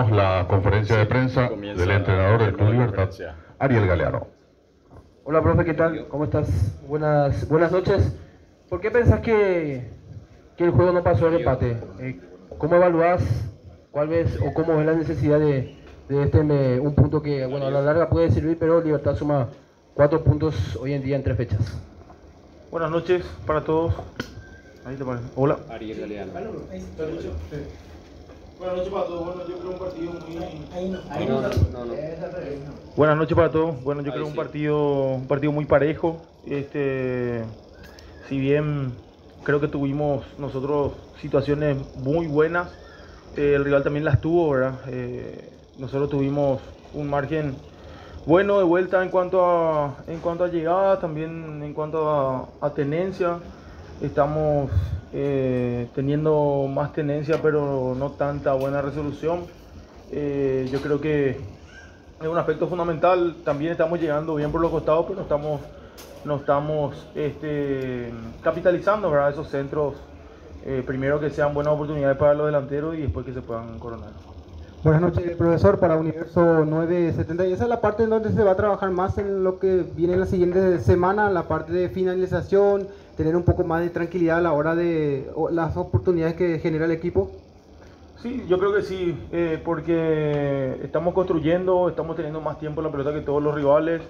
La conferencia de prensa del entrenador del Club Libertad, Ariel Galeano. Hola, profe, ¿qué tal? ¿Cómo estás? Buenas noches. ¿Por qué pensás que el juego no pasó el empate? ¿Cómo evaluás, cuál ves o cómo ves la necesidad de un punto que, bueno, a la larga puede servir, pero Libertad suma 4 puntos hoy en día en 3 fechas? Buenas noches para todos. Ahí te parece. Hola. Ariel Galeano. Buenas noches para todos. Bueno, yo creo un partido muy... No. Buenas noches para todos. Bueno, yo creo un partido muy parejo. Si bien creo que tuvimos nosotros situaciones muy buenas, el rival también las tuvo, ¿verdad? Nosotros tuvimos un margen bueno de vuelta en cuanto a llegada, también en cuanto a tenencia. Estamos teniendo más tenencia, pero no tanta buena resolución. Yo creo que es un aspecto fundamental. También estamos llegando bien por los costados, pero no estamos capitalizando, ¿verdad? Esos centros. Primero que sean buenas oportunidades para los delanteros y después que se puedan coronar. Buenas noches, profesor, para Universo 970. Y esa es la parte en donde se va a trabajar más en lo que viene en la siguiente semana, la parte de finalización, tener un poco más de tranquilidad a la hora de las oportunidades que genera el equipo. Sí, yo creo que sí, porque estamos construyendo, estamos teniendo más tiempo en la pelota que todos los rivales.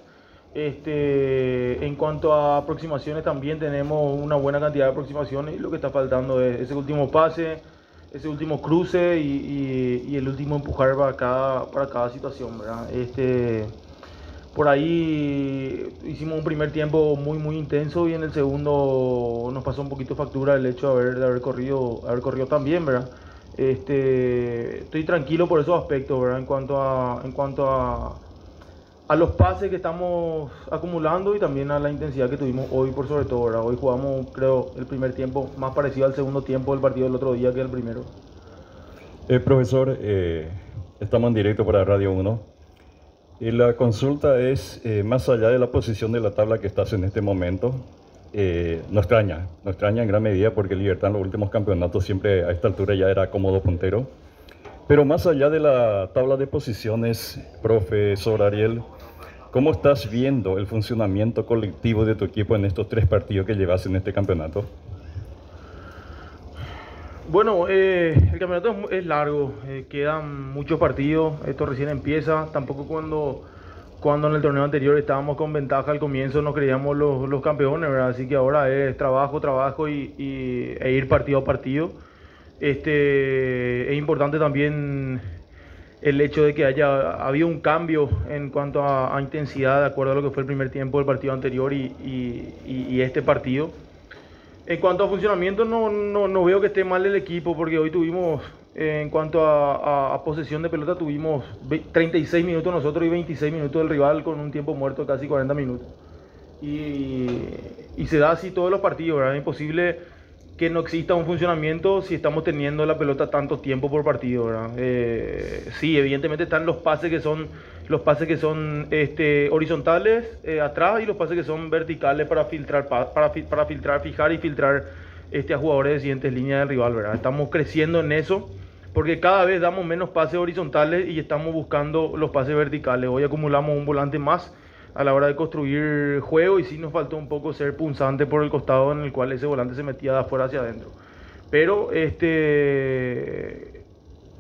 En cuanto a aproximaciones también tenemos una buena cantidad de aproximaciones y lo que está faltando es ese último pase, ese último cruce y el último empujar para cada situación, ¿verdad? Por ahí hicimos un primer tiempo muy intenso y en el segundo nos pasó un poquito factura el hecho de haber corrido tan bien, ¿verdad? Estoy tranquilo por esos aspectos, ¿verdad? En cuanto a los pases que estamos acumulando y también a la intensidad que tuvimos hoy por sobre todo, ¿verdad? Hoy jugamos, creo, el primer tiempo más parecido al segundo tiempo del partido del otro día que el primero. Profesor, estamos en directo para Radio 1. Y la consulta es, más allá de la posición de la tabla que estás en este momento, nos extraña en gran medida porque Libertad en los últimos campeonatos siempre a esta altura ya era cómodo puntero. Pero más allá de la tabla de posiciones, profesor Ariel, ¿cómo estás viendo el funcionamiento colectivo de tu equipo en estos 3 partidos que llevas en este campeonato? Bueno, el campeonato es largo, quedan muchos partidos, esto recién empieza, tampoco cuando en el torneo anterior estábamos con ventaja al comienzo nos creíamos los campeones, ¿verdad? Así que ahora es trabajo e ir partido a partido. Es importante también el hecho de que haya habido un cambio en cuanto a intensidad de acuerdo a lo que fue el primer tiempo del partido anterior y este partido. En cuanto a funcionamiento, no veo que esté mal el equipo, porque hoy tuvimos, en cuanto a posesión de pelota, tuvimos 36 minutos nosotros y 26 minutos del rival con un tiempo muerto de casi 40 minutos. Y se da así todos los partidos, ¿verdad? Es imposible que no exista un funcionamiento si estamos teniendo la pelota tanto tiempo por partido, ¿verdad? Sí, evidentemente están los pases que son horizontales atrás y los pases que son verticales para filtrar, fijar y filtrar a jugadores de siguientes líneas del rival, ¿verdad? Estamos creciendo en eso porque cada vez damos menos pases horizontales y estamos buscando los pases verticales. Hoy acumulamos un volante más a la hora de construir juego y sí nos faltó un poco ser punzante por el costado en el cual ese volante se metía de afuera hacia adentro. Pero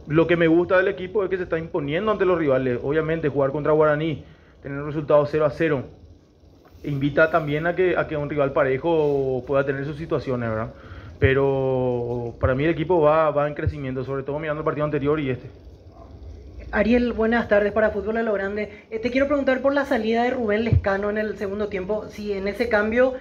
lo que me gusta del equipo es que se está imponiendo ante los rivales. Obviamente jugar contra Guaraní, tener un resultado 0-0, invita también a que un rival parejo pueda tener sus situaciones, ¿verdad? Pero para mí el equipo va en crecimiento, sobre todo mirando el partido anterior y este. Ariel, buenas tardes para Fútbol a lo Grande. Te quiero preguntar por la salida de Rubén Lescano en el segundo tiempo, si en ese cambio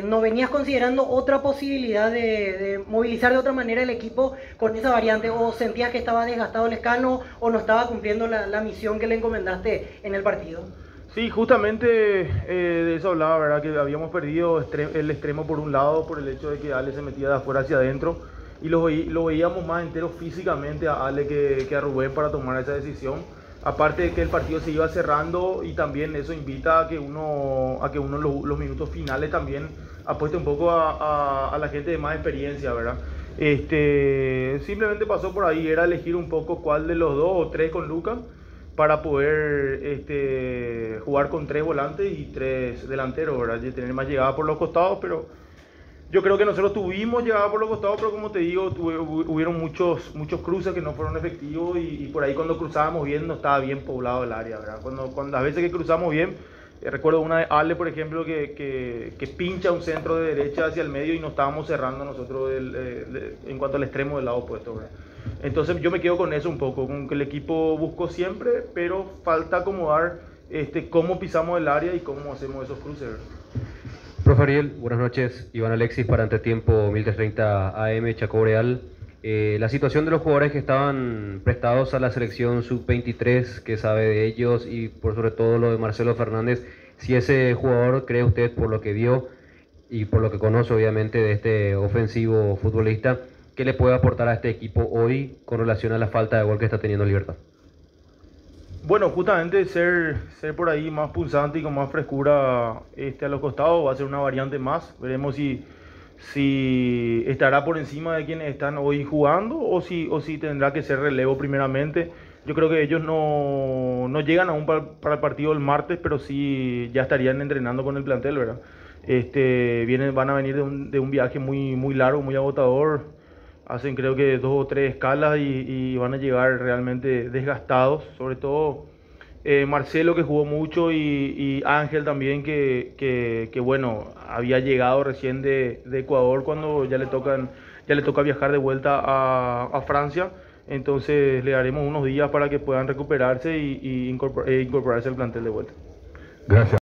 no venías considerando otra posibilidad de movilizar de otra manera el equipo con esa variante, o sentías que estaba desgastado Lescano o no estaba cumpliendo la misión que le encomendaste en el partido. Sí, justamente de eso hablaba, ¿verdad? Que habíamos perdido el extremo por un lado por el hecho de que Ale se metía de afuera hacia adentro. Y lo veíamos más entero físicamente a Ale que a Rubén para tomar esa decisión. Aparte de que el partido se iba cerrando y también eso invita a que uno los minutos finales también apueste un poco a la gente de más experiencia, ¿verdad? Simplemente pasó por ahí, era elegir un poco cuál de los dos o tres con Lucas para poder jugar con 3 volantes y 3 delanteros, ¿verdad? Y tener más llegada por los costados, pero yo creo que nosotros tuvimos llegada por los costados, pero como te digo, hubieron muchos cruces que no fueron efectivos y por ahí cuando cruzábamos bien no estaba bien poblado el área, ¿verdad? Cuando las veces que cruzamos bien, recuerdo una de Ale, por ejemplo, que pincha un centro de derecha hacia el medio y no estábamos cerrando nosotros en cuanto al extremo del lado opuesto, ¿verdad? Entonces yo me quedo con eso un poco, con que el equipo buscó siempre, pero falta acomodar cómo pisamos el área y cómo hacemos esos cruces, ¿verdad? Profe Ariel, buenas noches. Iván Alexis para Antetiempo 1330 AM, Chaco Boreal. La situación de los jugadores que estaban prestados a la selección sub-23, que sabe de ellos, y por sobre todo lo de Marcelo Fernández, si ese jugador, cree usted, por lo que vio y por lo que conoce obviamente de este ofensivo futbolista, ¿qué le puede aportar a este equipo hoy con relación a la falta de gol que está teniendo Libertad? Bueno, justamente ser por ahí más pulsante y con más frescura a los costados va a ser una variante más. Veremos si estará por encima de quienes están hoy jugando o si tendrá que ser relevo primeramente. Yo creo que ellos no llegan aún para el partido del martes, pero sí ya estarían entrenando con el plantel, ¿verdad? Van a venir de un viaje muy largo, muy agotador. Hacen creo que 2 o 3 escalas y van a llegar realmente desgastados, sobre todo Marcelo, que jugó mucho, y Ángel también, que bueno, había llegado recién de Ecuador cuando ya le toca viajar de vuelta a Francia. Entonces le daremos unos días para que puedan recuperarse y incorporarse al plantel de vuelta. Gracias.